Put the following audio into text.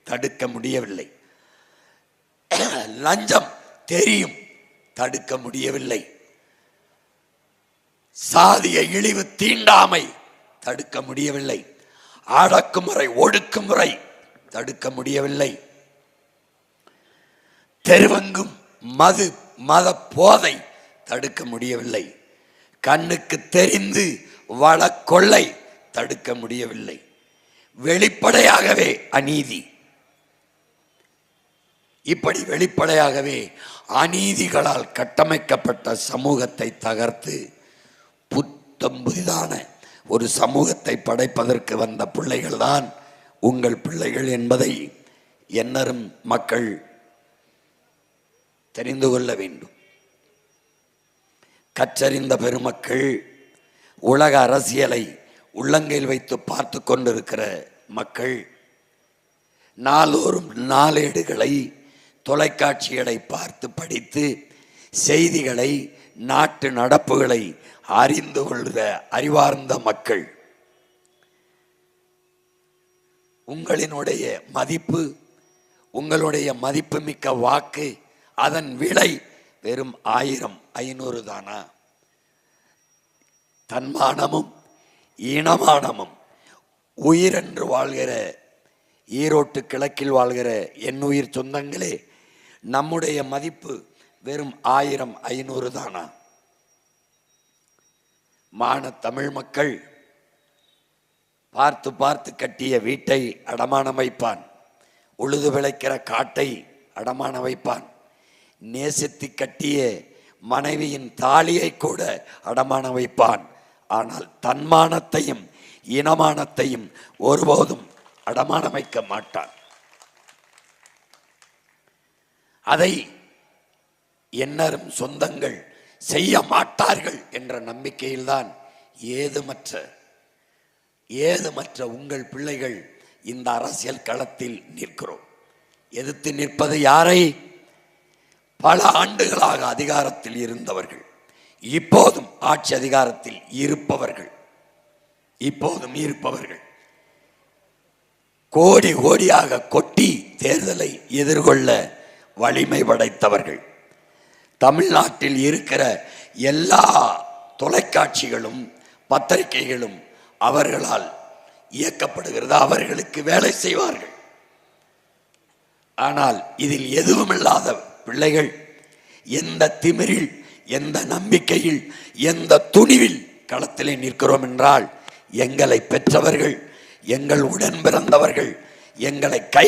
தடுக்க முடியவில்லை. லஞ்சம் தெரியும், தடுக்க முடியவில்லை. சாதிய இழிவு தீண்டாமை தடுக்க முடியவில்லை. அடக்குமுறை ஒடுக்குமுறை தடுக்க முடியவில்லை. தெருவெங்கும் மது மத போதை தடுக்க முடியவில்லை. கண்ணுக்கு தெரிந்து வள கொள்ளை தடுக்க முடியவில்லை. வெளிப்படையாகவே அநீதி. இப்படி வெளிப்படையாகவே அநீதிகளால் கட்டமைக்கப்பட்ட சமூகத்தை தகர்த்து புத்தம்புதான ஒரு சமூகத்தை படைப்பதற்கு வந்த பிள்ளைகள் தான் உங்கள் பிள்ளைகள் என்பதை எண்ணரும் மக்கள் தெரிந்து கொள்ள வேண்டும். கற்றறிந்த பெருமக்கள், உலக அரசியலை உள்ளங்கையில் வைத்து பார்த்து கொண்டிருக்கிற மக்கள், நாளோறும் நாளேடுகளை தொலைக்காட்சிகளை பார்த்து படித்து செய்திகளை நாட்டு நடப்புகளை அறிந்து கொள்கிற அறிவார்ந்த மக்கள், உங்களினுடைய மதிப்பு, உங்களுடைய மதிப்புமிக்க வாக்கு, அதன் விலை வெறும் 1000 500 தானா? தன்மானமும் இனமானமும் உயிரென்று வாழ்கிற ஈரோட்டு கிழக்கில் வாழ்கிற என் உயிர் சொந்தங்களே, நம்முடைய மதிப்பு வெறும் 1000 500 தானா? மான தமிழ் மக்கள் பார்த்து பார்த்து கட்டிய வீட்டை அடமானம் வைப்பான், உழுது விளைக்கிற காட்டை அடமானம் வைப்பான், நேசித்து கட்டிய மனைவியின் தாலியை கூட அடமானம் வைப்பான். ஆனால் தன்மானத்தையும் இனமானத்தையும் ஒருபோதும் அடமானம் வைக்க மாட்டான். அதை எண்ணரும் சொந்தங்கள் செய்ய மாட்டார்கள் என்ற நம்பிக்கையில்தான் ஏதுமற்ற உங்கள் பிள்ளைகள் இந்த அரசியல் களத்தில் நிற்கிறோம். எதிர்த்து நிற்பது யாரை? பல ஆண்டுகளாக அதிகாரத்தில் இருந்தவர்கள், இப்போதும் ஆட்சி அதிகாரத்தில் இருப்பவர்கள், கோடி கோடியாக கொட்டி தேர்தலை எதிர்கொள்ள வலிமை படைத்தவர்கள். தமிழ்நாட்டில் இருக்கிற எல்லா தொலைக்காட்சிகளும் பத்திரிகைகளும் அவர்களால் இயக்கப்படுகிறது, அவர்களுக்கு வேலை செய்வார்கள். ஆனால் இதில் எதுவுமில்லாத பிள்ளைகள் எந்த திமிரில், எந்த நம்பிக்கையில், எந்த துணிவில் களத்திலே நிற்கிறோம் என்றால், எங்களை பெற்றவர்கள், எங்கள் உடன் பிறந்தவர்கள், எங்களை கை